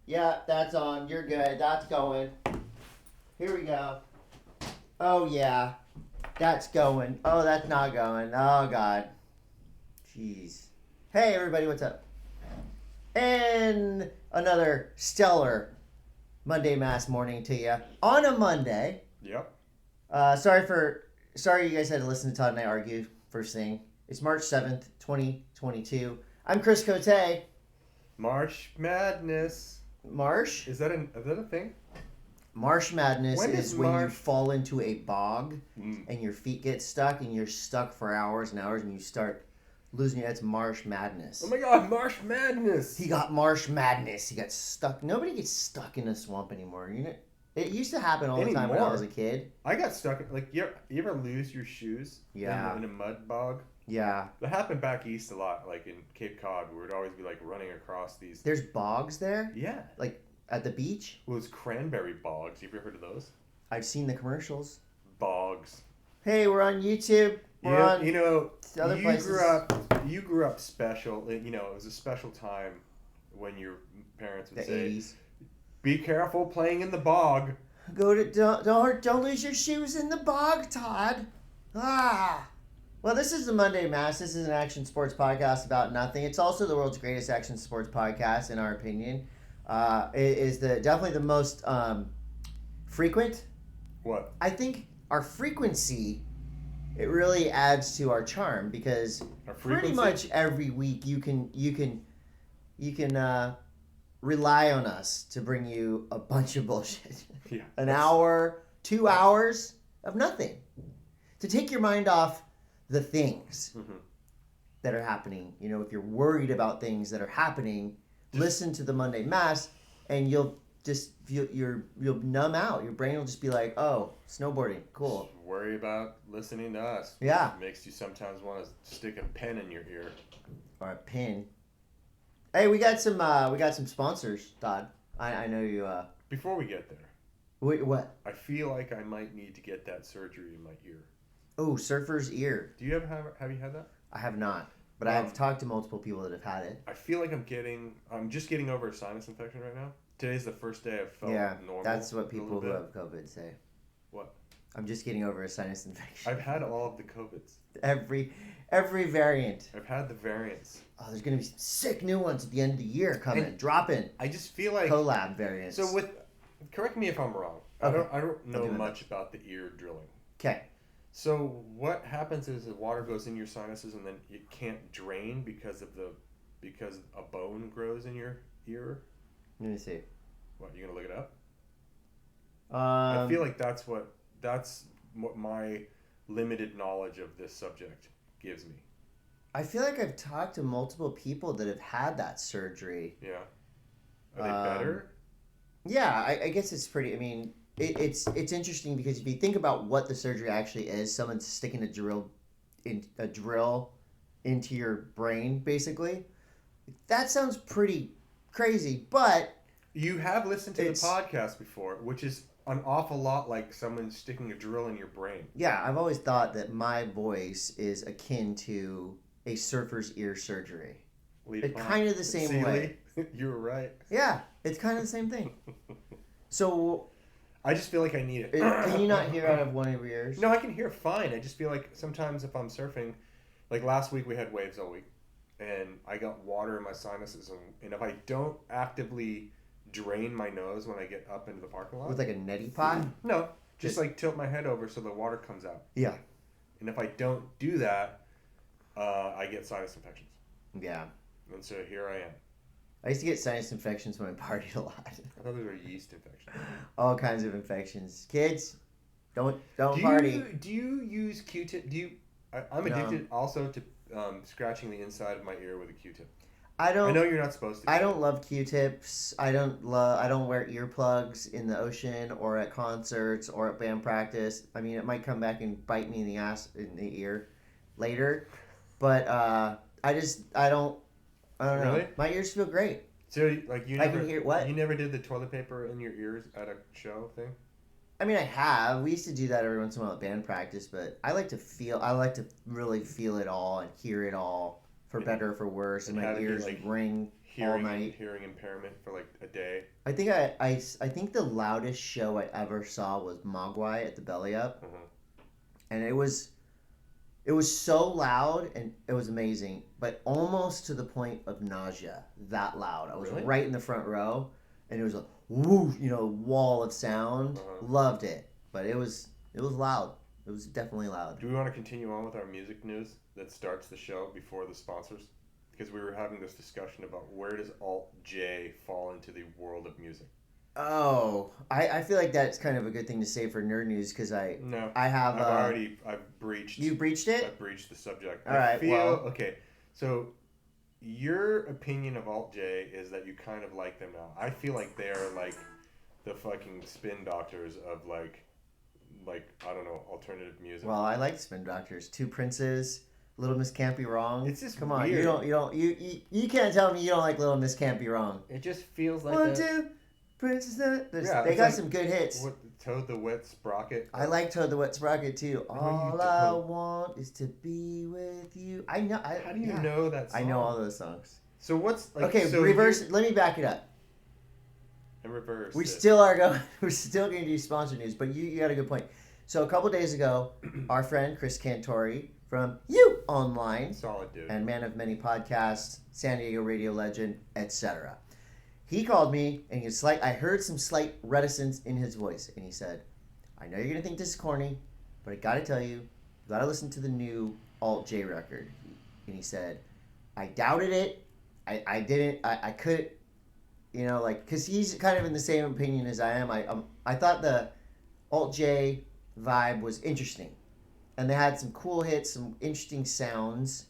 Yeah, that's on. You're good. That's going. Here we go. Oh, yeah. That's going. Oh, that's not going. Oh, God. Jeez. Hey, everybody, what's up? And another stellar Monday M.A.S.S morning to you on a Monday. Yep. Sorry you guys had to listen to Todd and I argue first thing. It's March 7th, 2022. I'm Chris Coté. March Madness. Marsh? Is that a thing? Marsh Madness When is is when you Marsh- fall into a bog and your feet get stuck and you're stuck for hours and hours and you start losing your... That's Marsh Madness. Oh my God, March Madness. He got Marsh Madness. He got stuck. Nobody gets stuck in a swamp anymore. You know, it used to happen all the time when I was a kid. I got stuck. Like, you ever lose your shoes? Yeah. In a mud bog? Yeah. That happened back east a lot. Like in Cape Cod, we would always be like running across these. There's bogs there? Yeah. Like at the beach? Well, it's cranberry bogs. You ever heard of those? I've seen the commercials. Bogs. Hey, we're on YouTube. We're Yeah, on you know, other places. You grew up special. You know, it was a special time when your parents would The say, 80s. "Be careful playing in the bog." Don't lose your shoes in the bog, Todd. Ah. Well, this is the Monday M.A.S.S. This is an action sports podcast about nothing. It's also the world's greatest action sports podcast, in our opinion. It is definitely the most frequent. What? I think our frequency, it really adds to our charm because pretty much every week you can rely on us to bring you a bunch of bullshit. Yeah. An hour, 2 hours of nothing to take your mind off the things that are happening. You know, if you're worried about things that are happening, listen to the Monday M.A.S.S and you'll just you'll numb out. Your brain will just be like, oh, snowboarding, cool. Just worry about listening to us. Yeah. It makes you sometimes want to stick a pen in your ear. Or a pin. Hey, we got some sponsors, Todd. I know you. Before we get there, Wait, what? I feel like I might need to get that surgery in my ear. Oh, surfer's ear. Do you have you had that? I have not, but I've talked to multiple people that have had it. I feel like I'm just getting over a sinus infection right now. Today's the first day I've felt normal. That's what people who have COVID say. What? I'm just getting over a sinus infection. I've had all of the COVIDs. Every variant. I've had the variants. Oh, there's gonna be some sick new ones at the end of the year coming, dropping. I just feel like collab variants. So correct me if I'm wrong. Okay. I don't know much about the ear drilling. Okay. So what happens is the water goes in your sinuses and then it can't drain because a bone grows in your ear. Let me see. What, you gonna look it up? I feel like that's what my limited knowledge of this subject gives me. I feel like I've talked to multiple people that have had that surgery. Yeah. Are they better? Yeah, I guess it's pretty. I mean, it's interesting because if you think about what the surgery actually is, someone's sticking a drill into your brain, basically. That sounds pretty crazy, but you have listened to the podcast before, which is an awful lot like someone sticking a drill in your brain. Yeah, I've always thought that my voice is akin to a surfer's ear surgery. It's kind of the same way. You were right. Yeah, it's kind of the same thing. So I just feel like I need it. Can you not hear out of one of your ears? No, I can hear fine. I just feel like sometimes if I'm surfing, like last week we had waves all week, and I got water in my sinuses, and if I don't actively drain my nose when I get up into the parking lot. With like a neti pot? No, just like tilt my head over so the water comes out. Yeah. And if I don't do that, I get sinus infections. Yeah. And so here I am. I used to get sinus infections when I partied a lot. I thought those were yeast infections. All kinds of infections. Kids, don't party. Do you use Q-tip? I'm addicted also to scratching the inside of my ear with a Q-tip. I know you're not supposed to. I don't love Q-tips. I don't wear earplugs in the ocean or at concerts or at band practice. I mean, it might come back and bite me in the ear later, but I don't know. Really? My ears feel great. So like you never, I can hear what? You never did the toilet paper in your ears at a show thing? I mean, I have. We used to do that every once in a while at band practice, but I like to really feel it all and hear it all, for better or for worse, and my ears ring. all night. Hearing impairment for like a day. I think I think the loudest show I ever saw was Mogwai at the Belly Up, and it was so loud and it was amazing, but almost to the point of nausea. That loud. I was right in the front row, and it was a whoosh, wall of sound. Loved it, but it was loud. It was definitely loud. Do we want to continue on with our music news that starts the show before the sponsors? Because we were having this discussion about where does Alt J fall into the world of music. Oh, I feel like that's kind of a good thing to say for nerd news because I have I've breached. You breached it? I've breached the subject. All right. Okay. So your opinion of Alt J is that you kind of like them now. I feel like they're like the fucking spin doctors of like I don't know, alternative music. Well, I like Spin Doctors. Two Princes, Little Miss Can't Be Wrong. It's just come on. weird. You can't tell me you don't like Little Miss Can't Be Wrong. It just feels like One, two, Princes. They got some good hits. What, Toad the Wet Sprocket. I like Toad the Wet Sprocket too. All I want is to be with you. I know. How do you know that song? I know all those songs. So what's reverse? Let me back it up. And reverse. We still are going. We're still going to do sponsor news, but you got a good point. So a couple days ago, our friend Chris Cantori from You Online, solid dude, and man of many podcasts, San Diego radio legend, etc. He called me, and I heard some slight reticence in his voice, and he said, "I know you're gonna think this is corny, but I gotta tell you, you gotta listen to the new Alt J record." And he said, "I doubted it. I didn't. I couldn't." Because he's kind of in the same opinion as I am. I thought the Alt J vibe was interesting, and they had some cool hits, some interesting sounds,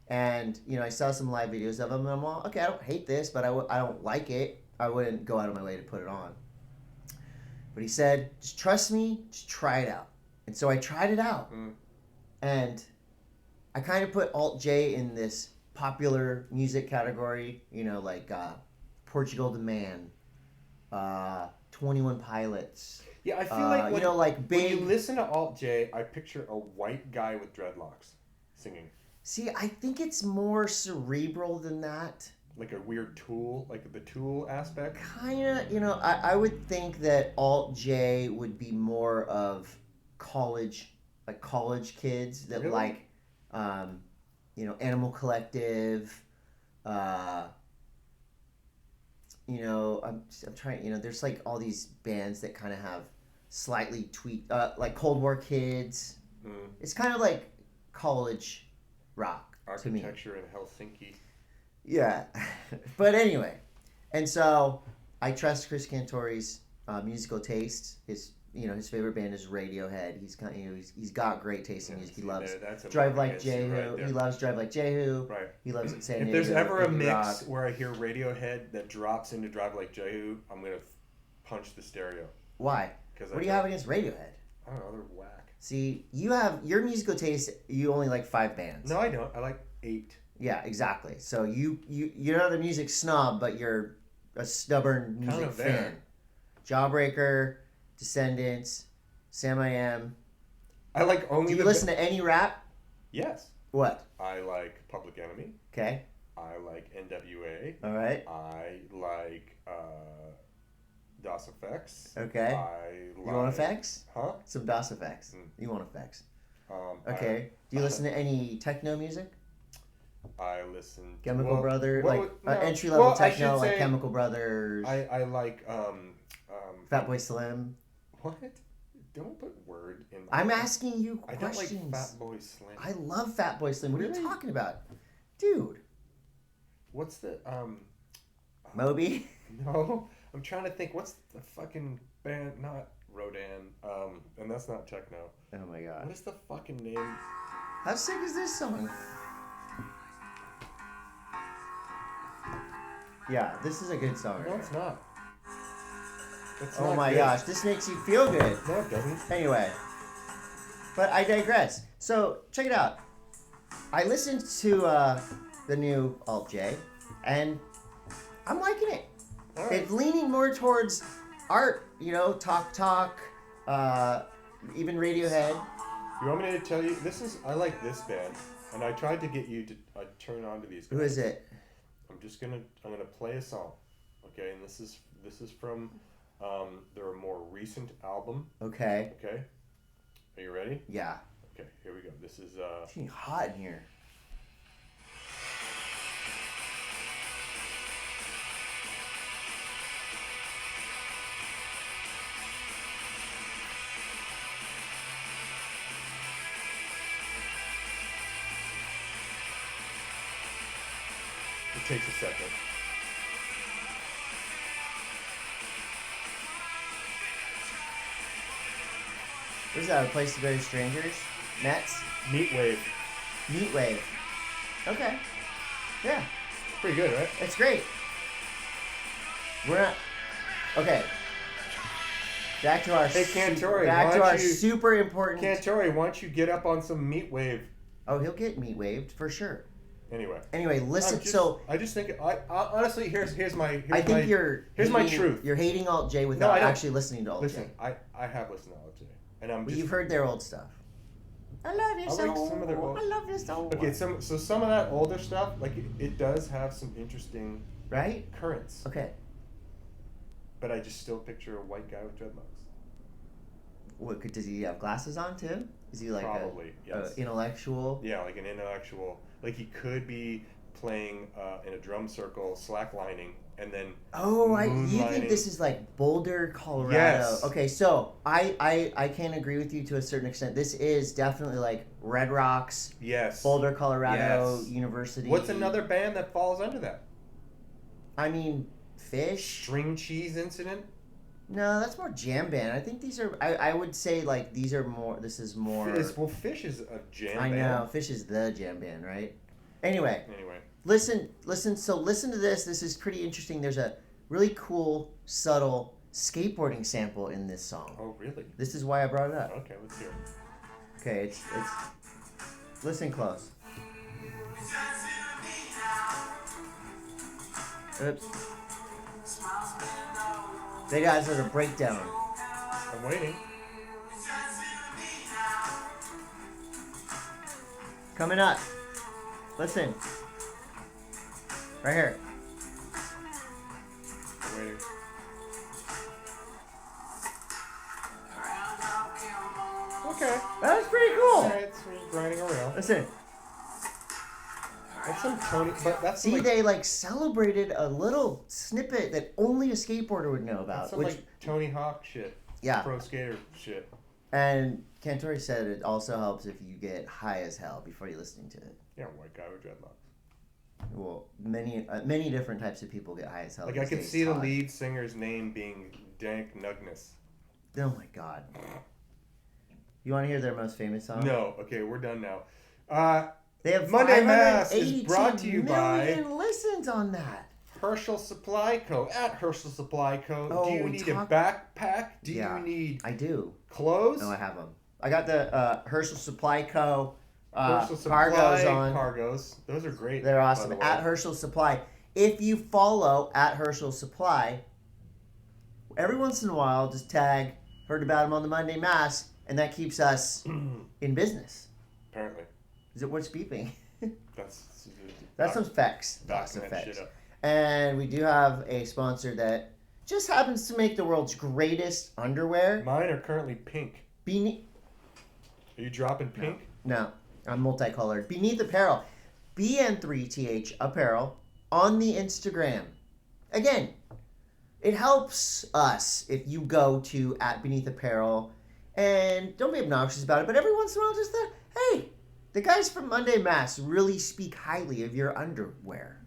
and I saw some live videos of them, and I'm all, okay, I don't hate this, but I don't like it. I wouldn't go out of my way to put it on. But he said, just trust me, just try it out. And so I tried it out, and I kind of put Alt J in this popular music category, like Portugal the Man, 21 Pilots. Yeah, I feel like big. When you listen to Alt J, I picture a white guy with dreadlocks singing. See, I think it's more cerebral than that. Like a weird Tool, like the Tool aspect. Kinda, I would think that Alt J would be more of college kids that really? like, Animal Collective. I'm trying. There's like all these bands that kind of have slightly like Cold War Kids. It's kind of like college rock to me. Architecture in Helsinki. Yeah, but anyway, and so I trust Chris Cantori's musical taste. His favorite band is Radiohead. He's got great taste in music. He loves Drive Like Jehu. He loves Drive Like Jehu. Right. He loves San Diego. If there's ever a mix where I hear Radiohead that drops into Drive Like Jehu, I'm gonna punch the stereo. Why? What do you have against Radiohead? I don't know. They're whack. See, you have your musical taste. You only like 5 bands. No, I don't. I like 8. Yeah, exactly. So you're not a music snob, but you're a stubborn music fan. Jawbreaker, Descendants, Sam I Am. I like only. Do you listen to any rap? Yes. What? I like Public Enemy. Okay. I like NWA. All right. I like DOS Effects. Okay. You want effects? Huh? Some DOS Effects. You want effects? Okay. Do you I listen to any techno music? I listen to Chemical Brothers, no. entry level techno, like Chemical Brothers. I like Fatboy Slim. What? Don't put word in my I'm asking you questions. I don't like Fatboy Slim. I love Fatboy Slim. What are you talking about? Dude. What's the Moby? No. I'm trying to think what's the fucking band, not Rodan. And that's not techno. Oh my god. What is the fucking name? How sick is this song? Yeah, this is a good song. No, it's not. Oh my gosh, this makes you feel good. No, it doesn't. Anyway, but I digress. So, check it out. I listened to the new Alt J, and I'm liking it. Right. It's leaning more towards art, talk, even Radiohead. You want me to tell you? I like this band, and I tried to get you to turn on to these guys. Who is it? I'm I'm gonna play a song, okay? And this is from their more recent album. Okay. Okay. Are you ready? Yeah. Okay. Here we go. This is It's getting hot in here. It takes a second. What is that? A place to bury strangers? Nets? Meat Wave. Meat Wave. Okay. Yeah. Pretty good, right? It's great. We're not. Okay. Back to our. Hey, Cantori, Back to why our don't you- super important. Cantori, why don't you get up on some Meat Wave? Oh, he'll get meat waved for sure. Anyway, listen. I just think I honestly here's my Here's my hating, truth. You're hating Alt J without I don't. actually listening to Alt Listen, J. I have listened to Alt J, and I'm Well, just. you've heard their old stuff. I love you I so. like some of their old- I love you so. Okay, so some of that older stuff, like it does have some interesting Right? currents, Okay. but I just still picture a white guy with dreadlocks. What does he have glasses on too? Is he like Probably, yes. a intellectual? Yeah, like an intellectual. Like he could be playing in a drum circle, slacklining, and then Oh, you think moonlighting. this is like Boulder, Colorado? Yes. Okay, so I can agree with you to a certain extent. This is definitely like Red Rocks, Yes. Boulder, Colorado Yes. University. What's another band that falls under that? I mean, Fish. String Cheese Incident? No, that's more jam band. I think these are. I would say like these are more. This is more. Well, Fish is a jam I band. know Fish is the jam band, right? Anyway, listen. So listen to this. This is pretty interesting. There's a really cool, subtle skateboarding sample in this song. Oh, really? This is why I brought it up. Okay, let's hear it. Okay, it's. Listen close. Oops. They got us at a breakdown. I'm waiting. Coming up. Listen. Right here. I'm waiting. Okay. That was pretty cool. Alright, so we're grinding a rail. Listen. That's some Tony, but that's See, some, like, they like celebrated a little snippet that only a skateboarder would know about. that's some Which, like Tony Hawk shit. yeah. Pro skater shit. And Cantori said it also helps if you get high as hell before you're listening to it. Yeah, white guy with dreadlocks. Well, many different types of people get high as hell. Like I these could days, see the Todd. lead singer's name being Dank Nugness. Oh my god. You want to hear their most famous song? No, okay, we're done now. They have Monday M.A.S. is 582 brought to you by million listens on that. Herschel Supply Co. At Herschel Supply Co. Oh, Do you we need talk- a backpack? Do Yeah. you need I do. clothes? No, I have them. I got the Herschel Supply Co. Herschel Supply Cargos on. Cargos. Those are great. They're by awesome. the way. At Herschel Supply. If you follow at Herschel Supply, every once in a while, just tag, heard about him on the Monday M.A.S., and that keeps us in business. Apparently. Is it what's beeping? That's some facts. That's some document facts. shit up. And we do have a sponsor that just happens to make the world's greatest underwear. Mine are currently pink. Beneath. Are you dropping pink? No, I'm multicolored. Beneath Apparel. BN3TH Apparel on the Instagram. Again, it helps us if you go to at Beneath Apparel and don't be obnoxious about it, but every once in a while just hey, the guys from Monday M.A.S. really speak highly of your underwear.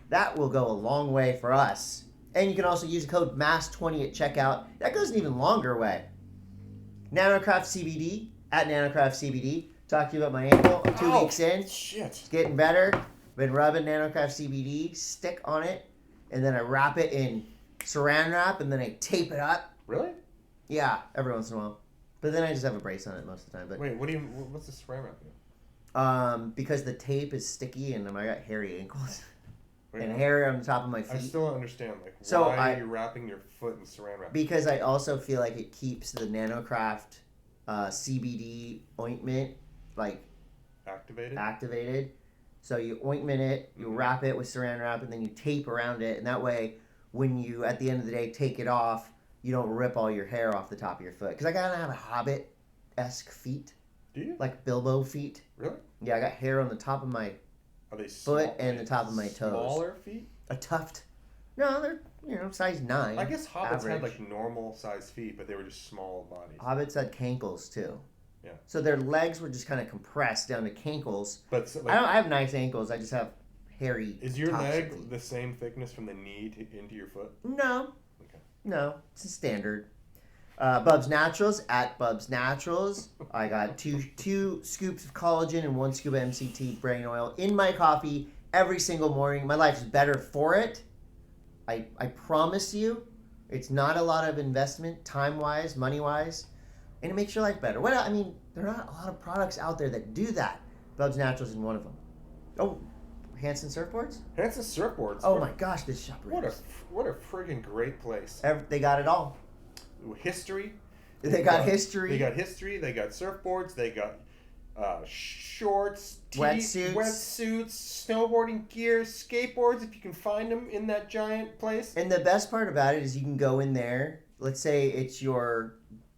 That will go a long way for us. And you can also use the code MASS20 at checkout. That goes an even longer way. Nanocraft CBD at Nanocraft CBD. Talk to you about my ankle. I'm 2 weeks in. Shit. It's getting better. Been rubbing Nanocraft CBD stick on it, and then I wrap it in saran wrap, and then I tape it up. Really? Yeah, every once in a while. But then I just have a brace on it most of the time. But Wait, what's the spray wrap do? because the tape is sticky, and I got hairy ankles Wait, and hair on the top of my feet. I still don't understand. Like, So why are you wrapping your foot in saran wrap? Because I also feel like it keeps the Nanocraft CBD ointment like Activated? activated. So you ointment it, you wrap it with saran wrap, and then you tape around it. And that way, when you, at the end of the day, take it off, you don't rip all your hair off the top of your foot. Because I kind of have a Hobbit-esque feet. Do you? Like Bilbo feet. Really? Yeah, I got hair on the top of my Are they foot and the top of my toes. Smaller feet? A tuft. No, they're, size 9. I guess hobbits average. had like normal sized feet, but they were just small bodies. Hobbits had cankles too. Yeah. So their legs were just kind of compressed down to cankles. But so, I have nice ankles. I just have hairy. Is your tops of leg feet. the same thickness from the knee into your foot? No. Okay. No, it's a standard. Bubs Naturals at Bubs Naturals. I got two scoops of collagen and 1 scoop of MCT brain oil in my coffee every single morning. My life is better for it. I promise you, it's not a lot of investment, time-wise, money-wise, and it makes your life better. Well, I mean, there are not a lot of products out there that do that. Bubs Naturals is one of them. Oh, Hansen Surfboards? Hansen Surfboards. Oh my gosh, this shop What a is. what a friggin' great place. They got it all. History. They got history. They got history. They got surfboards. They got shorts, wetsuits, snowboarding gear, skateboards. If you can find them in that giant place. And the best part about it is you can go in there. Let's say it's your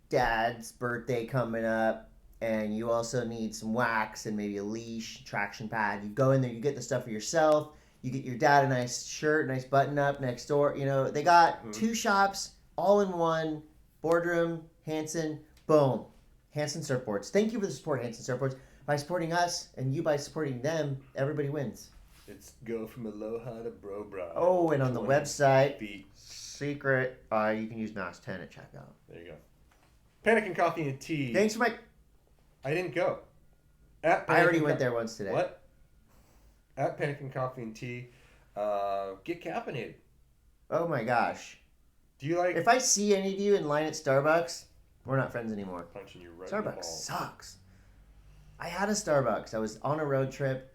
dad's birthday coming up, and you also need some wax and maybe a leash, traction pad. You go in there, you get the stuff for yourself. You get your dad a nice shirt, nice button up next door. You know, they got 2 shops all in one. Boardroom, Hansen, boom. Hansen Surfboards. Thank you for the support, Hansen Surfboards. By supporting us and you by supporting them, everybody wins. It's go from aloha to bro. Oh, and on the website, feet. secret, you can use M.A.S.S 10 at checkout. There you go. Pannikin Coffee and Tea. Thanks for my... I didn't go. I already went there once today. What? At Pannikin Coffee and Tea, get caffeinated. Oh my gosh. Do you like... If I see any of you in line at Starbucks, we're not friends anymore. Punching you right in the Starbucks balls. sucks. I had a Starbucks. I was on a road trip,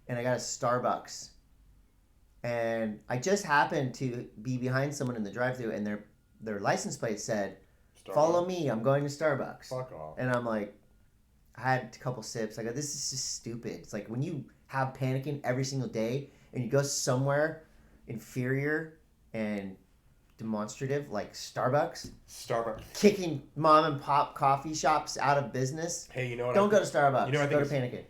and I got a Starbucks. And I just happened to be behind someone in the drive-thru, and their license plate said, "Follow me, I'm going to Starbucks." Fuck off. And I'm like, I had a couple sips. I go, this is just stupid. It's like when you have Pannikin every single day, and you go somewhere inferior and demonstrative like Starbucks, kicking mom and pop coffee shops out of business. Hey, you know what? Don't go to Starbucks. You know, go to Pannikin.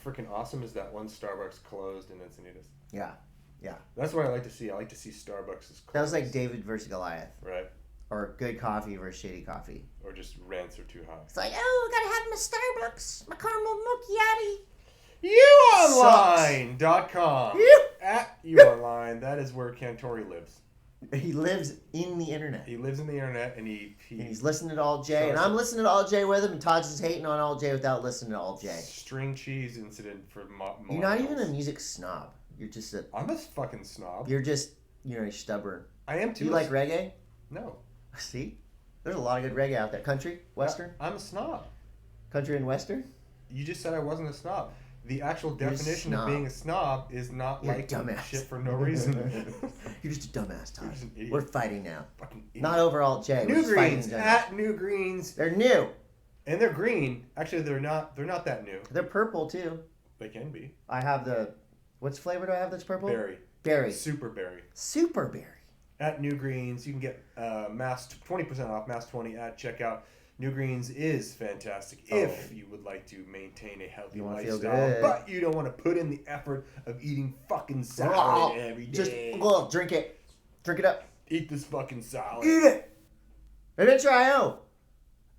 Freaking awesome is that one Starbucks closed in Encinitas. Yeah. That's what I like to see. I like to see Starbucks is closed. That was like David versus Goliath. Right. Or good coffee versus shitty coffee. Or just rents are too high. It's like, oh, gotta have my Starbucks, my caramel macchiato. YouOnline.com. At YouOnline, that is where Cantori lives. He lives in the internet. He lives in the internet, and and he's listening to All J, and I'm listening to All J with him, and Todd's just hating on All J without listening to All J. String cheese incident for You're not even a music snob. You're just a... I'm a fucking snob. You're just, you're stubborn. I am too. Do you like reggae? No. See? There's a lot of good reggae out there. Country? Western? I'm a snob. Country and Western? You just said I wasn't a snob. The actual definition of being a snob is not You're liking dumbass. shit for no reason. You're just a dumbass, Todd. You're just an idiot. We're fighting now. Fucking idiot. Not over Alt J. New We're just fighting Greens each other. at New Greens. They're new. And they're green. Actually, they're not that new. They're purple too. They can be. I have what's flavor do I have that's purple? Berry. Super berry. At New Greens, you can get M.A.S.S 20% off, M.A.S.S 20 at checkout. New Greens is fantastic if you would like to maintain a healthy lifestyle, but you don't want to put in the effort of eating fucking salad every day. Just drink it. Drink it up. Eat this fucking salad. Eat it. Adventure.io.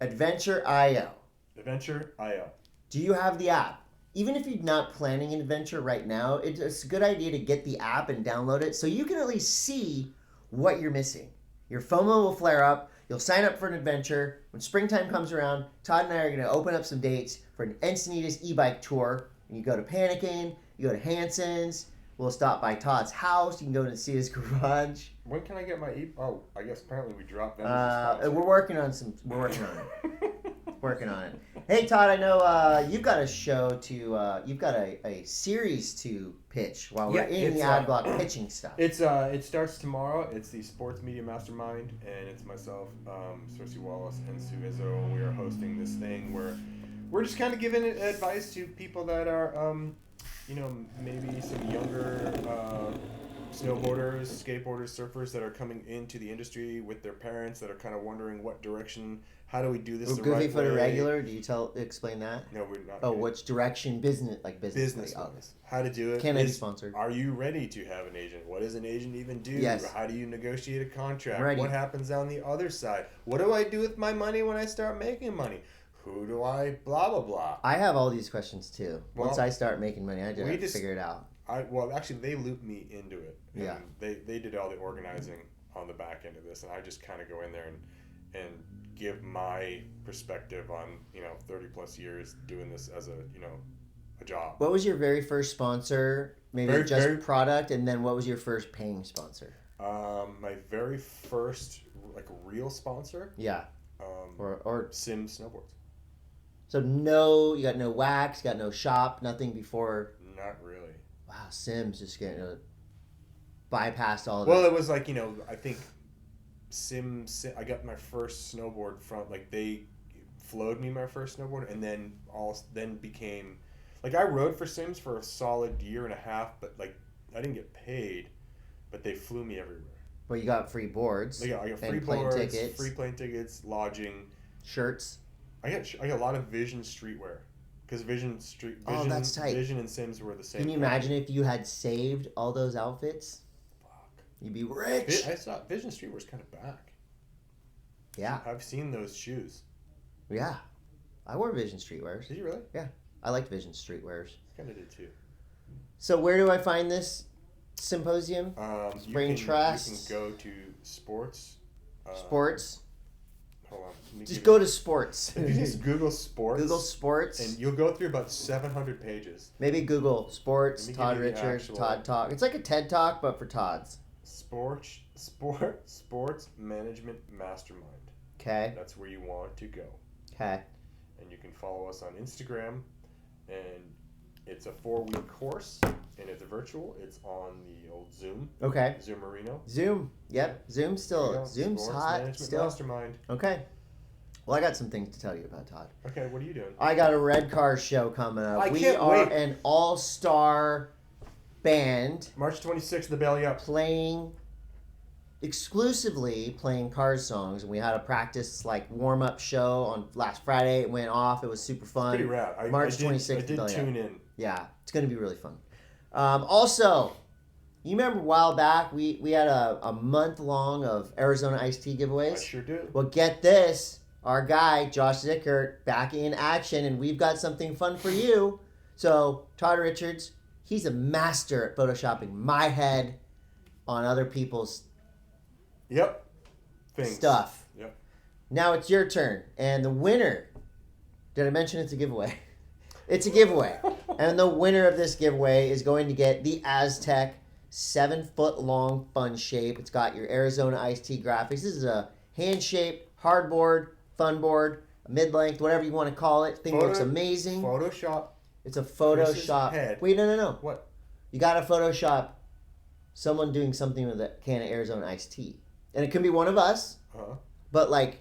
Adventure.io. Adventure.io. Do you have the app? Even if you're not planning an adventure right now, it's a good idea to get the app and download it so you can at least see what you're missing. Your FOMO will flare up. You'll sign up for an adventure. When springtime comes around, Todd and I are going to open up some dates for an Encinitas e-bike tour. And you go to Pannikin, you go to Hansen's. We'll stop by Todd's house. You can go and see his garage. When can I get my Oh, I guess apparently we dropped them. We're working on it. Working on it. Hey Todd, I know you've got a show to. You've got a series to pitch while we're in the ad block pitching stuff. It starts tomorrow. It's the Sports Media Mastermind, and it's myself, Cersei Wallace, and Sue Izzo. We are hosting this thing where we're just kind of giving advice to people that are maybe some younger snowboarders, skateboarders, surfers that are coming into the industry with their parents that are kind of wondering what direction, how do we do this the Goofy right for the way? regular. Do you explain that? No, we're not. Oh, which direction? Business. Business. Like, how to do it. Can I be sponsored? Are you ready to have an agent? What does an agent even do? Yes. How do you negotiate a contract? Ready. What happens on the other side? What do I do with my money when I start making money? Who do I blah, blah, blah? I have all these questions too. Well, Once I start making money, I just have to figure it out. Actually, they looped me into it. Yeah. They did all the organizing on the back end of this, and I just kind of go in there and give my perspective on 30 plus years doing this as a job. What was your very first sponsor? Maybe product, and then what was your first paying sponsor? My very first real sponsor. Yeah. Or Sims Snowboards. So you got no wax, got no shop, nothing before. Not really. Wow, Sims just getting bypassed all of Well, it was I think Sims. I got my first snowboard from they flowed me my first snowboard, and then became I rode for Sims for a solid year and a half, but I didn't get paid, but they flew me everywhere. Well, you got free boards. I got free boards, free plane tickets, lodging, shirts. I got a lot of Vision streetwear. Because Vision, that's tight. Vision and Sims were the same. Can you imagine if you had saved all those outfits? Fuck. You'd be rich. I thought Vision streetwear's kind of back. Yeah. I've seen those shoes. Yeah. I wore Vision streetwears. Did you really? Yeah. I liked Vision streetwears. Kind of did too. So where do I find this symposium? Brain Trust. You can go to sports. Sports. Hold on. Just go to sports. If you just Google sports. Google sports. And you'll go through about 700 pages. Maybe Google sports, Todd Richards, Todd Talk. It's like a TED Talk, but for Todds. Sports Management Mastermind. Okay. That's where you want to go. Okay. And you can follow us on Instagram. And it's a 4-week course. And it's virtual. It's on the old Zoom. Okay. Zoom Marino. Zoom. Yep. Zoom's still. Zoom's Sports hot. Management Still. Mastermind. Okay. Well, I got some things to tell you about, Todd. Okay, what are you doing? I got a Red Car show coming up. We are wait. An all-star band. March 26th, the Belly Up. Exclusively playing Cars songs. And we had a practice, warm-up show on last Friday. It went off. It was super fun. It's pretty rad. March 26th. I did tune in. Yeah, it's going to be really fun. Also, you remember a while back, we had a month long of Arizona iced tea giveaways? I sure do. Well, get this. Our guy, Josh Zickert, back in action, and we've got something fun for you. So, Todd Richards, he's a master at photoshopping my head on other people's stuff. Yep. Now it's your turn. And the winner, did I mention it's a giveaway? It's a giveaway. And the winner of this giveaway is going to get the Aztec 7-foot-long fun shape. It's got your Arizona iced tea graphics. This is a hand-shaped, hardboard, fun board, mid-length, whatever you want to call it. Thing looks amazing. Photoshop. It's a Photoshop. Head. Wait, no. What? You got to Photoshop someone doing something with a can of Arizona iced tea. And it can be one of us, but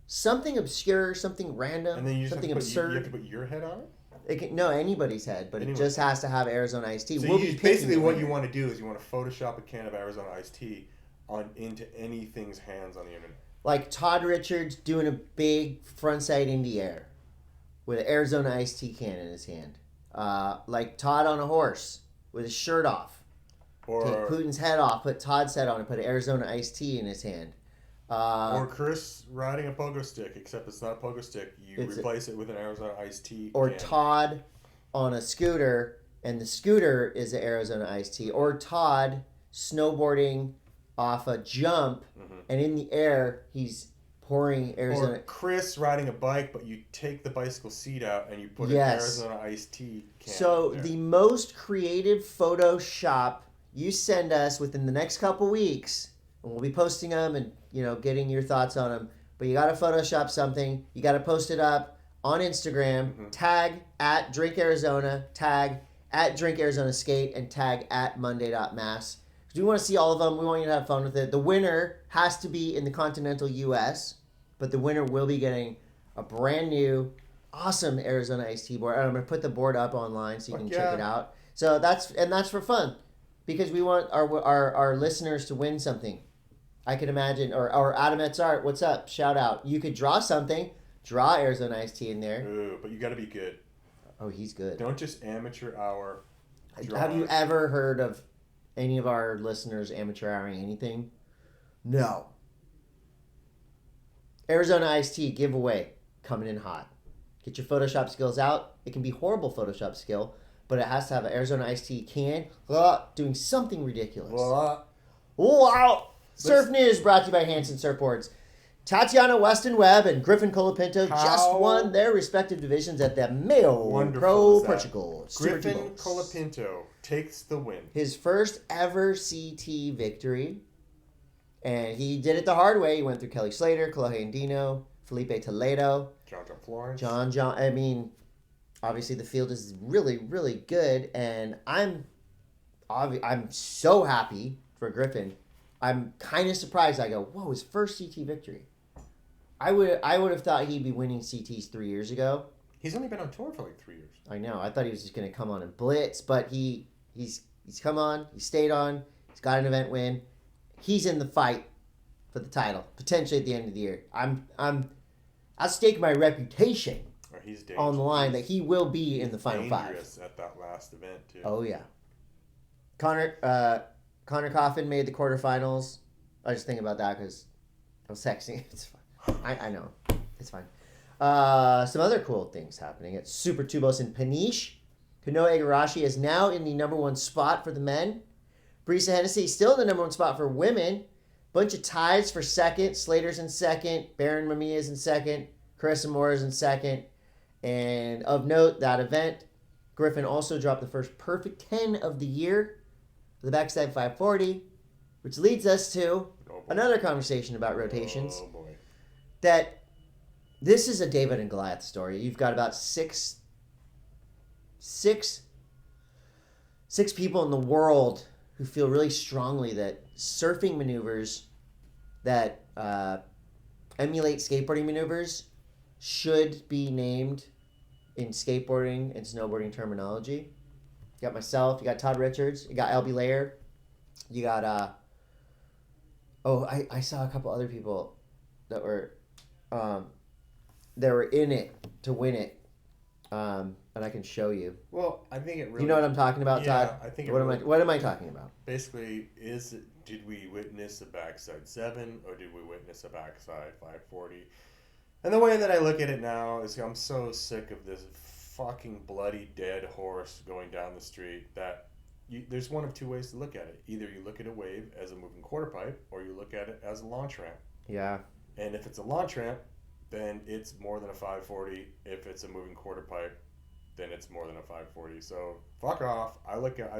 something obscure, something random, and then something absurd. You have to put your head on it? Anybody's head, but it just has to have Arizona iced tea. So basically what you want to do is you want to Photoshop a can of Arizona iced tea into anything's hands on the internet. Like Todd Richards doing a big frontside in the air with an Arizona iced tea can in his hand. Like Todd on a horse with his shirt off. Or take Putin's head off, put Todd's head on, and put an Arizona iced tea in his hand. Or Chris riding a pogo stick, except it's not a pogo stick. You replace it with an Arizona iced tea. Or can. Todd on a scooter, and the scooter is an Arizona iced tea. Or Todd snowboarding off a jump, and in the air, he's pouring Arizona. Or Chris riding a bike, but you take the bicycle seat out and you put an Arizona iced tea can. So the most creative Photoshop you send us within the next couple weeks, and we'll be posting them and getting your thoughts on them. But you got to Photoshop something. You got to post it up on Instagram. Tag at Drink Arizona. Tag at Drink Arizona Skate and tag at Monday.M.A.S.S. Because we want to see all of them. We want you to have fun with it. The winner has to be in the continental U.S., but the winner will be getting a brand new awesome Arizona Iced Tea board. I'm going to put the board up online so you can Fuck check it yeah. out. So that's for fun, because we want our listeners to win something. I could imagine, or Adam Etz Art, what's up? Shout out. You could draw something. Draw Arizona Iced Tea in there. Ooh, but you got to be good. Oh, he's good. Don't just amateur hour. Draw. Have you ever heard of any of our listeners amateur houring anything? No. Arizona Iced Tea giveaway coming in hot. Get your Photoshop skills out. It can be horrible Photoshop skill, but it has to have an Arizona Iced Tea can doing something ridiculous. Wow! Surf News brought to you by Hansen Surfboards. Tatiana, Weston, Webb, and Griffin Colapinto just won their respective divisions at the MEO Pro Portugal. Griffin Colapinto takes the win. His first ever CT victory. And he did it the hard way. He went through Kelly Slater, Kolohe Andino, Felipe Toledo. John Florence. John. I mean, obviously the field is really, really good. And I'm so happy for Griffin. I'm kind of surprised. I go, whoa, his first CT victory. I would have thought he'd be winning CTs 3 years ago. He's only been on tour for like 3 years. I know. I thought he was just going to come on and blitz, but he's come on. He stayed on. He's got an event win. He's in the fight for the title potentially at the end of the year. I'll stake my reputation on the line that he will be in the final five. At that last event too. Oh yeah. Connor Coffin made the quarterfinals. I was just thinking about that because I was texting. It's fine. I know. It's fine. Some other cool things happening at Super Tubos in Paniche. Kanoa Igarashi is now in the number one spot for the men. Brisa Hennessy still in the number one spot for women. Bunch of ties for second. Slater's in second. Baron Mamiya's in second. Carissa Moore is in second. And of note, that event, Griffin also dropped the first perfect 10 of the year for the backside 540, which leads us to another conversation about rotations. Oh boy. That this is a David and Goliath story. You've got about six people in the world who feel really strongly that surfing maneuvers that emulate skateboarding maneuvers should be named in skateboarding and snowboarding terminology. You got myself, you got Todd Richards, you got LB Layer, you got I saw a couple other people that were in it to win it. And I can show you. Well, I think it really... You know what I'm talking about, Todd? I think what am I talking about? Basically, did we witness a backside 7 or did we witness a backside 540? And the way that I look at it now is I'm so sick of this fucking bloody dead horse going down the street that there's one of two ways to look at it. Either you look at a wave as a moving quarter pipe or you look at it as a launch ramp. Yeah. And if it's a launch ramp, then it's more than a 540. If it's a moving quarter pipe, then it's more than a 540. So fuck off. I look at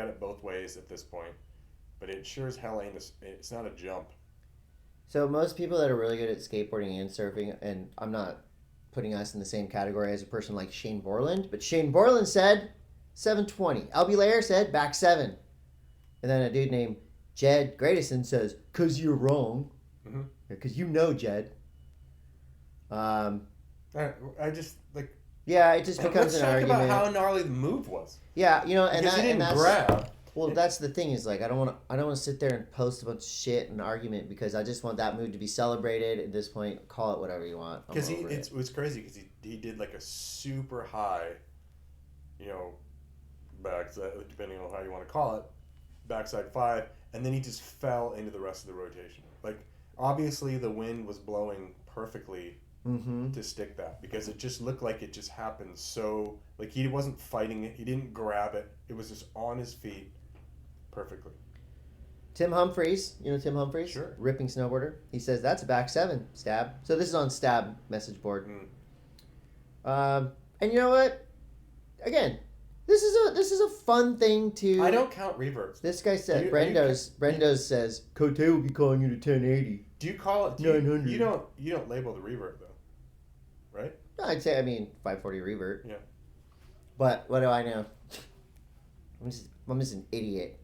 it both ways at this point, but it sure as hell ain't. It's not a jump. So most people that are really good at skateboarding and surfing, and I'm not putting us in the same category as a person like Shane Borland, but Shane Borland said 720. LB Layer said back 7, and then a dude named Jed Gradison says, "'Cause you're wrong," because you know Jed. I just like. Yeah, it just becomes an argument. Let's talk about how gnarly the move was. Yeah, because he didn't grab. Well, that's the thing is like I don't want to sit there and post a bunch of shit and argument because I just want that move to be celebrated. At this point, call it whatever you want. Because it was crazy because he did like a super high, backside, depending on how you want to call it, backside 5, and then he just fell into the rest of the rotation. Like obviously the wind was blowing perfectly. To stick that because it just looked like it just happened so like he wasn't fighting it, he didn't grab it, it was just on his feet perfectly. Tim Humphreys, Tim Humphreys? Sure. Ripping snowboarder. He says that's a back 7 stab. So this is on stab message board. And you know what? Again, this is a fun thing to. I don't count reverts. This guy said Brendos says Coté will be calling you to 1080. Do you call it 900? You don't label the revert though. Right? No, I'd say 540 revert. Yeah. But what do I know? I'm just an idiot.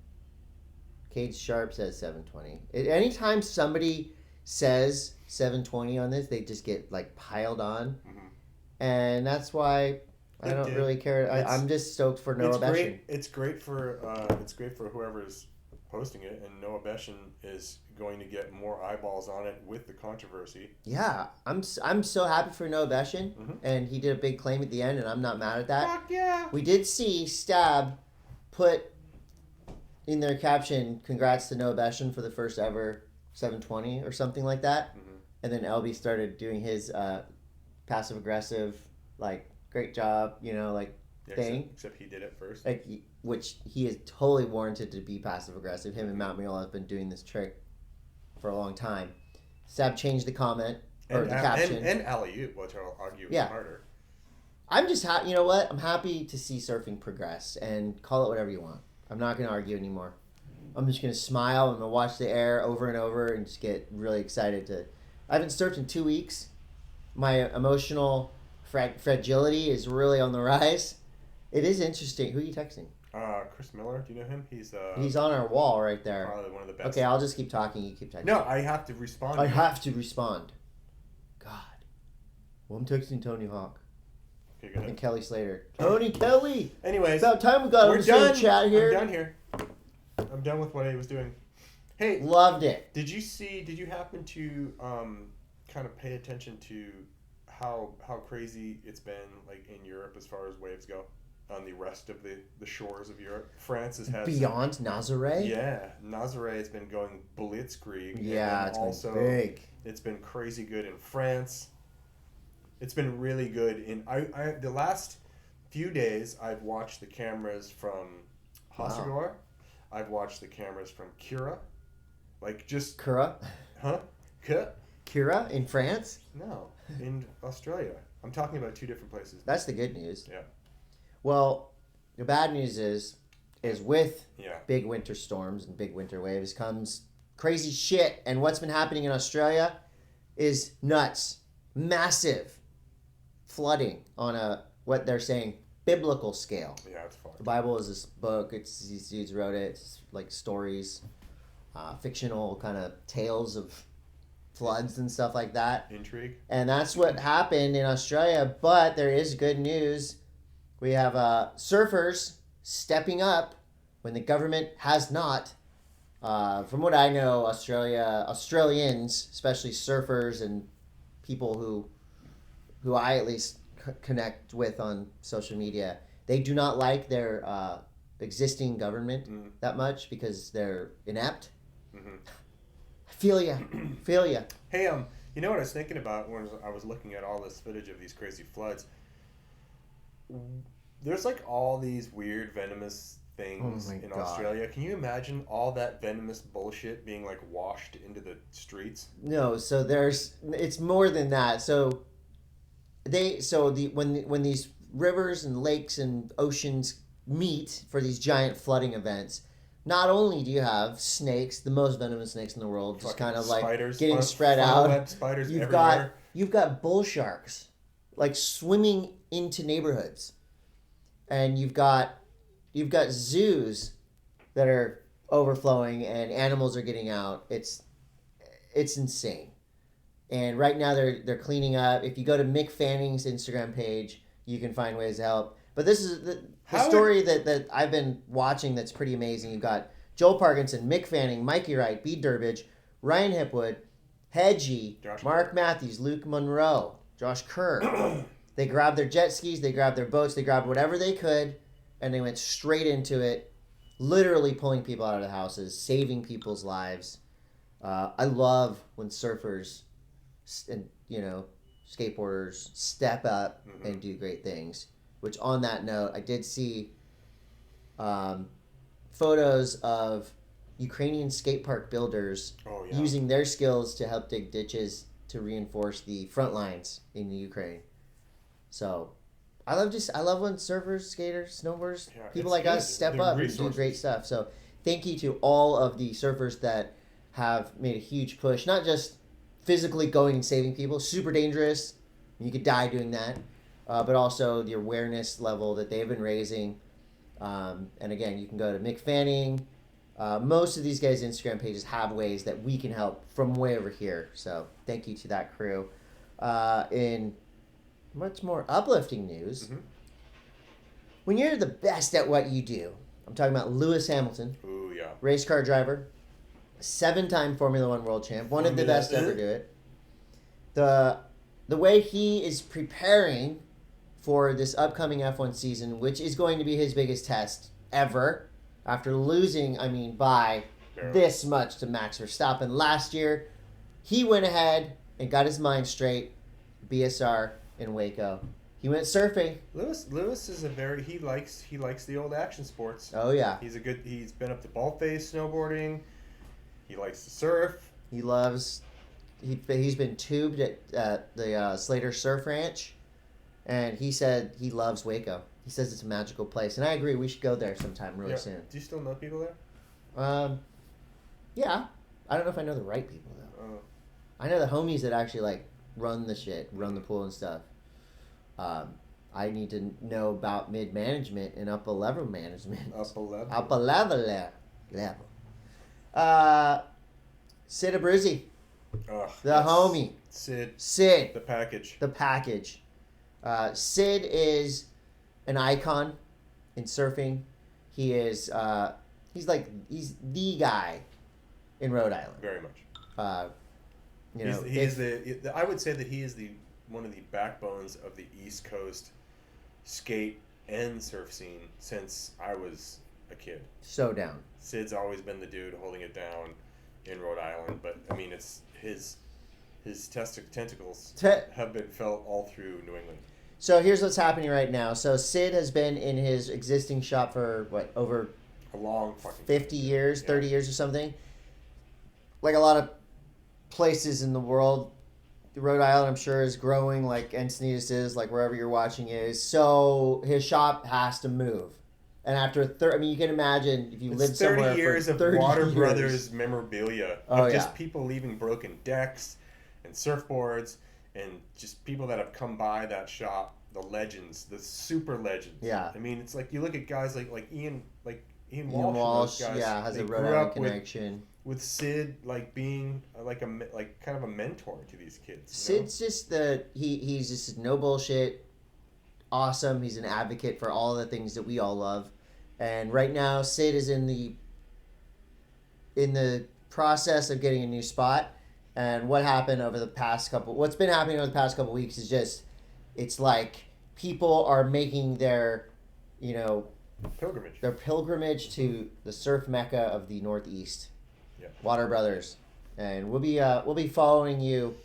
Cage Sharp says 720. Anytime somebody says 720 on this, they just get like piled on. and that's why I don't really care. I'm just stoked for Noah Beschen. It's great for whoever's posting it, and Noah Beschen is going to get more eyeballs on it with the controversy. Yeah, I'm so happy for Noah Beschen, and he did a big claim at the end, and I'm not mad at that. Fuck yeah! We did see Stab put in their caption, "Congrats to Noah Beschen for the first ever 720" or something like that, and then LB started doing his passive aggressive, like, great job, thing. Except he did it first. Which he is totally warranted to be passive aggressive. Him and Mount Mule have been doing this trick for a long time. Sab changed the comment or the caption. And alley-oop, which I'll argue is harder. I'm just you know what? I'm happy to see surfing progress, and call it whatever you want. I'm not going to argue anymore. I'm just going to smile. I'm going to watch the air over and over and just get really excited I haven't surfed in 2 weeks. My emotional fragility is really on the rise. It is interesting. Who are you texting? Chris Miller. Do you know him? He's on our wall right there. Probably one of the best. Okay, I'll just keep talking. You keep texting. No, I have to respond. I have to respond. God. Well, I'm texting Tony Hawk. Okay, go ahead. And Kelly Slater. Tony Kelly! Anyways. About time we got on the chat here. I'm done here. I'm done with what I was doing. Hey. Loved it. Did you happen to kind of pay attention to how crazy it's been, like, in Europe as far as waves go? On the rest of the shores of Europe. France has had beyond Nazaré? Yeah. Nazaré has been going blitzkrieg. Yeah, it's been big. It's been crazy good in France. It's been really good in the last few days I've watched the cameras from Hasagor. Wow. I've watched the cameras from Cura. Like just Cura? Huh? Cura in France? No, in Australia. I'm talking about two different places. That's the good news. Yeah. Well, the bad news is with big winter storms and big winter waves comes crazy shit. And what's been happening in Australia is nuts. Massive flooding on what they're saying, biblical scale. Yeah, it's fun. The Bible is this book. These dudes wrote it. It's like stories, fictional kind of tales of floods and stuff like that. Intrigue. And that's what happened in Australia. But there is good news. We have surfers stepping up when the government has not. From what I know, Australians, especially surfers and people who I at least connect with on social media, they do not like their existing government that much because they're inept. Mm-hmm. Feel ya. Hey, you know what I was thinking about when I was looking at all this footage of these crazy floods? There's like all these weird venomous things in Australia. Can you imagine all that venomous bullshit being like washed into the streets? No, so it's more than that. So when these rivers and lakes and oceans meet for these giant flooding events, not only do you have snakes, the most venomous snakes in the world, just kind of like spiders, getting spread out. Spiders You've got bull sharks like swimming into neighborhoods, and you've got zoos that are overflowing and animals are getting out. It's insane. And right now they're cleaning up. If you go to Mick Fanning's Instagram page, you can find ways to help. But this is the story that I've been watching that's pretty amazing. You've got Joel Parkinson, Mick Fanning, Mikey Wright, Bede Durbridge, Ryan Hipwood, Hedgie, Mark Matthews, Luke Monroe, Josh Kerr. They grabbed their jet skis, they grabbed their boats, they grabbed whatever they could, and they went straight into it, literally pulling people out of the houses, saving people's lives. I love when surfers and skateboarders step up and do great things. Which, on that note, I did see photos of Ukrainian skate park builders using their skills to help dig ditches to reinforce the front lines in the Ukraine. So, I love when surfers, skaters, snowboarders, people like us step up and do great stuff. So, thank you to all of the surfers that have made a huge push, not just physically going and saving people, super dangerous, you could die doing that, but also the awareness level that they've been raising. And again, you can go to Mick Fanning. Most of these guys' Instagram pages have ways that we can help from way over here. So thank you to that crew. In much more uplifting news. Mm-hmm. When you're the best at what you do, I'm talking about Lewis Hamilton, Ooh, yeah. race car driver, 7-time Formula One world champ, one of the best to ever do it. The way he is preparing for this upcoming F1 season, which is going to be his biggest test ever, after losing, by this much to Max Verstappen last year, he went ahead and got his mind straight. BSR in Waco. He went surfing. Lewis is he likes the old action sports. Oh yeah. He's been up to Baldface snowboarding. He likes to surf. He's been tubed at the Slater Surf Ranch, and he said he loves Waco. He says it's a magical place, and I agree. We should go there sometime really soon. Do you still know people there? Yeah. I don't know if I know the right people though. Oh. I know the homies that actually run the pool and stuff. I need to know about mid-management and upper level management. Upper level. Upper level. Syd The homie. Syd. The package. The package. Syd is an icon in surfing. He is. He's the guy in Rhode Island. Very much. I would say that he is one of the backbones of the East Coast skate and surf scene since I was a kid. So down. Syd's always been the dude holding it down in Rhode Island, but it's his tentacles have been felt all through New England. So here's what's happening right now. So Syd has been in his existing shop for over a long fucking 50 years, 30 years or something. Like a lot of places in the world, Rhode Island, I'm sure, is growing like Encinitas is, like wherever you're watching is. So his shop has to move. And after you can imagine if you lived somewhere 30 years for of 30 Water years. Brothers memorabilia of just people leaving broken decks and surfboards and just people that have come by that shop, the legends, the super legends. Yeah. It's like you look at guys like Ian Ian Walsh Walsh, guys, has a Rhode Island connection. With Syd being kind of a mentor to these kids. Syd's just he's just no bullshit, awesome. He's an advocate for all the things that we all love, and right now Syd is in the process of getting a new spot. And what's been happening over the past couple weeks is just it's like people are making their pilgrimage to the surf mecca of the Northeast. Yeah. Water Brothers, and we'll be following you,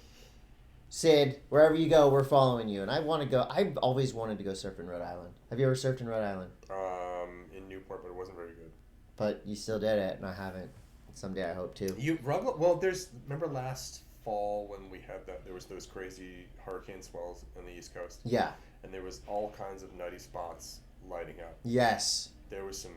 Syd. Wherever you go, we're following you. And I want to go. I've always wanted to go surf in Rhode Island. Have you ever surfed in Rhode Island? In Newport, but it wasn't very good. But you still did it, and I haven't. Someday I hope to. Remember last fall when we had there was those crazy hurricane swells on the East Coast. Yeah. And there was all kinds of nutty spots lighting up. Yes. There was some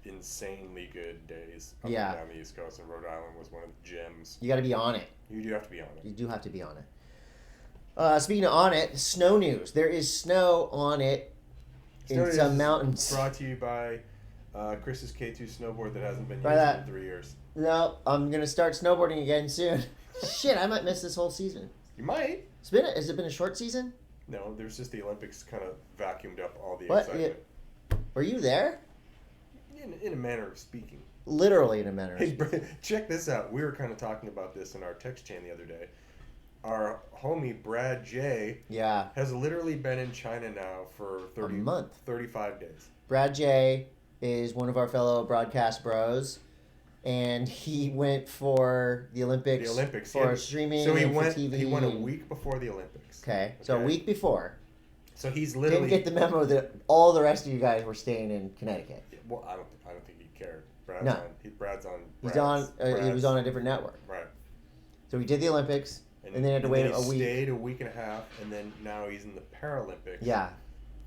insanely good days up and down the East Coast, and Rhode Island was one of the gems. You got to be on it. You do have to be on it. You do have to be on it. Speaking of on it, snow news. There is snow on it in some mountains. Brought to you by Chris's K2 snowboard that hasn't been used in 3 years. No, I'm going to start snowboarding again soon. Shit, I might miss this whole season. You might. Has it been a short season? No, there's just the Olympics kind of vacuumed up all the excitement. Were you there? In a manner of speaking. Literally in a manner of speaking. Check this out. We were kind of talking about this in our text chain the other day. Our homie Brad J has literally been in China now for 35 days. Brad J is one of our fellow broadcast bros, and he went for the Olympics. For streaming. So he went for TV. He went a week before the Olympics. Okay. So a week before. So he's literally didn't get the memo that all the rest of you guys were staying in Connecticut. Well, I don't think he cared. He was on a different network. Right. So he did the Olympics, and then he had to wait a week. He stayed a week and a half, and then now he's in the Paralympics. Yeah.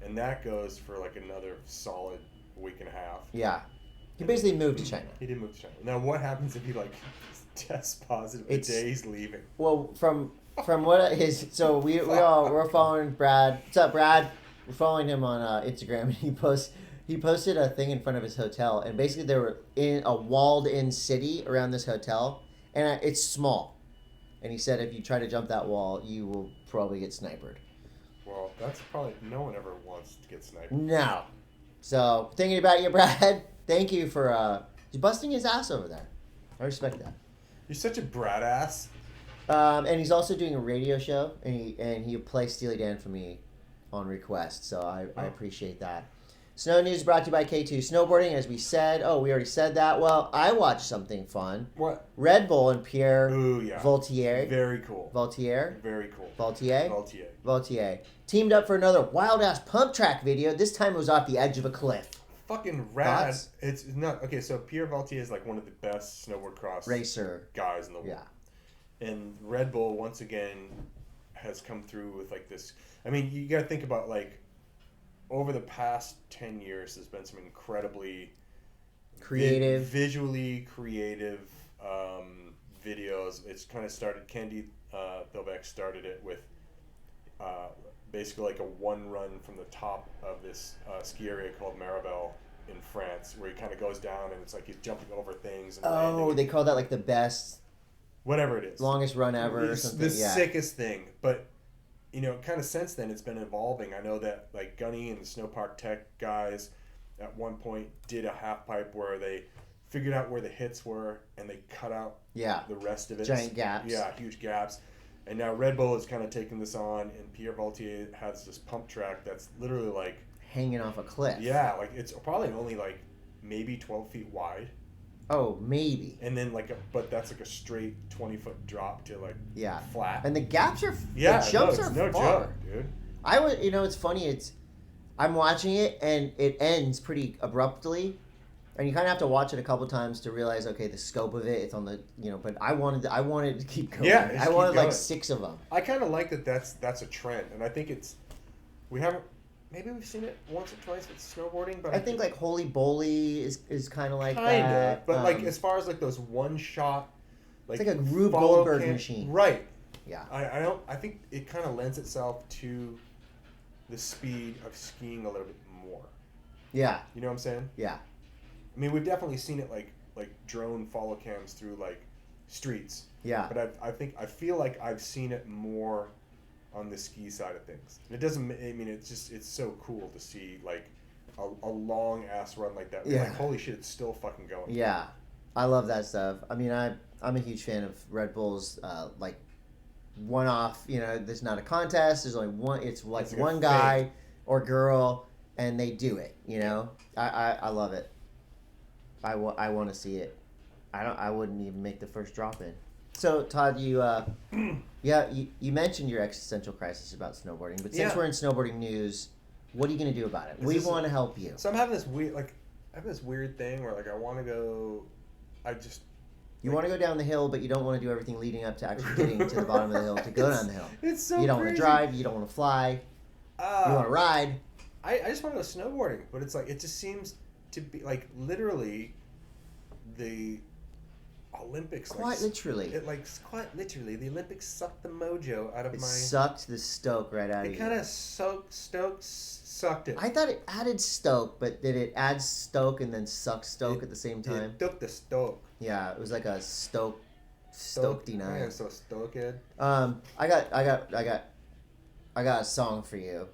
And that goes for another solid week and a half. Yeah. He basically moved to China. He did move to China. Now, what happens if he tests positive the day he's leaving? Well, from what we're following Brad. What's up, Brad? We're following him on Instagram, and he posted a thing in front of his hotel, and basically they were in a walled-in city around this hotel, and it's small. And he said if you try to jump that wall, you will probably get sniped. Well, That's probably no one ever wants to get sniped. No. So thinking about you, Brad. Thank you for busting his ass over there. I respect that. You're such a brat ass. And he's also doing a radio show, and he plays Steely Dan for me on request. So I appreciate that. Snow News brought to you by K2 Snowboarding, as we said. Oh, we already said that. Well, I watched something fun. What? Red Bull and Pierre Vaultier. Vaultier. Very cool. Vaultier. Very cool. Vaultier. Vaultier. Vaultier. Teamed up for another wild-ass pump track video. This time it was off the edge of a cliff. Fucking rad. Thoughts? It's not... Okay, so Pierre Vaultier is like one of the best snowboard cross racer guys in the world. Yeah. And Red Bull, once again, has come through with like this... I mean, you got to think about like... Over the past 10 years, there's been some incredibly creative, visually creative videos. It's kind of started. Candy Bilbeck started it with basically like a one run from the top of this ski area called Maravel in France, where he kind of goes down and it's like he's jumping over things. And landing. They call that like the best, whatever it is, longest run ever, it's or something. The sickest thing, but. You know, kind of since then it's been evolving. I know that like Gunny and the Snowpark Tech guys at one point did a half pipe where they figured out where the hits were and they cut out the rest of it. Giant gaps. Yeah, huge gaps. And now Red Bull is kind of taking this on, and Pierre Vaultier has this pump track that's literally like hanging off a cliff. Yeah, like it's probably only like maybe 12 feet wide. Oh, maybe. And then but that's like a straight 20-foot drop to like flat. And the gaps are the jumps are no far. Joke, dude. It's funny. I'm watching it and it ends pretty abruptly, and you kind of have to watch it a couple times to realize, okay, the scope of it. It's on the But I wanted to keep going. Yeah, I wanted like 6 of them. I kind of like that. That's a trend, and I think we haven't. Maybe we've seen it once or twice with snowboarding, but I think like Holy Bowly is kind of like that. Kinda, but like as far as like those one shot, like it's like a Rube Goldberg machine, right? Yeah. I think it kind of lends itself to the speed of skiing a little bit more. Yeah. You know what I'm saying? Yeah. I mean, we've definitely seen it like drone follow cams through like streets. Yeah. But I feel like I've seen it more on the ski side of things. It doesn't. I mean, it's so cool to see like a long ass run like that. Yeah. Like, holy shit, it's still fucking going. Yeah, I love that stuff. I mean, I'm a huge fan of Red Bull's like one off. There's not a contest. There's only one. It's like one guy or girl, and they do it. I love it. I want to see it. I wouldn't even make the first drop in. So Todd, you mentioned your existential crisis about snowboarding, but since we're in snowboarding news, what are you going to do about it? We want to help you. So I'm having this weird thing where like I want to go. You want to go down the hill, but you don't want to do everything leading up to actually getting to the bottom of the hill to go down the hill. It's so you don't crazy. Want to drive. You don't want to fly. You want to ride. I just want to go snowboarding, but it's like it just seems to be like literally the Olympics. Quite literally. Quite literally. The Olympics sucked the mojo out of It sucked the stoke right out of you. It kind of sucked it. I thought it added stoke, but did it add stoke and then suck stoke at the same time? It took the stoke. Yeah, it was like a stoke-9. Man, so stoked. I got a song for you.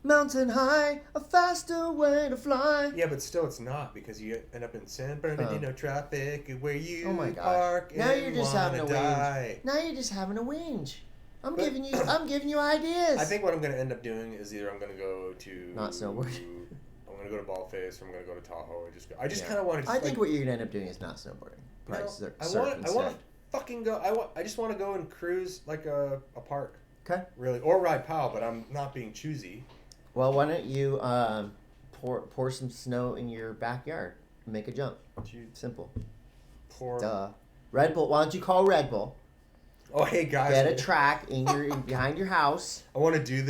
Mountain high, a faster way to fly. Yeah, but still it's not, because you end up in San Bernardino traffic where you park now you're just having a die. whinge. Now you're just having a whinge. I'm giving you ideas. I think what I'm going to end up doing is either I'm going to go to... Not snowboard. I'm going to go to Baldface, or I'm going to go to Tahoe. I just kind of want to... I think what you're going to end up doing is not snowboarding. I want to fucking go... I just want to go and cruise like a park. Okay. Really. Or ride POW, but I'm not being choosy. Well, why don't you pour some snow in your backyard and make a jump? Simple. Duh. Red Bull. Why don't you call Red Bull? Oh, hey guys. Get a track behind your house. I want to do this.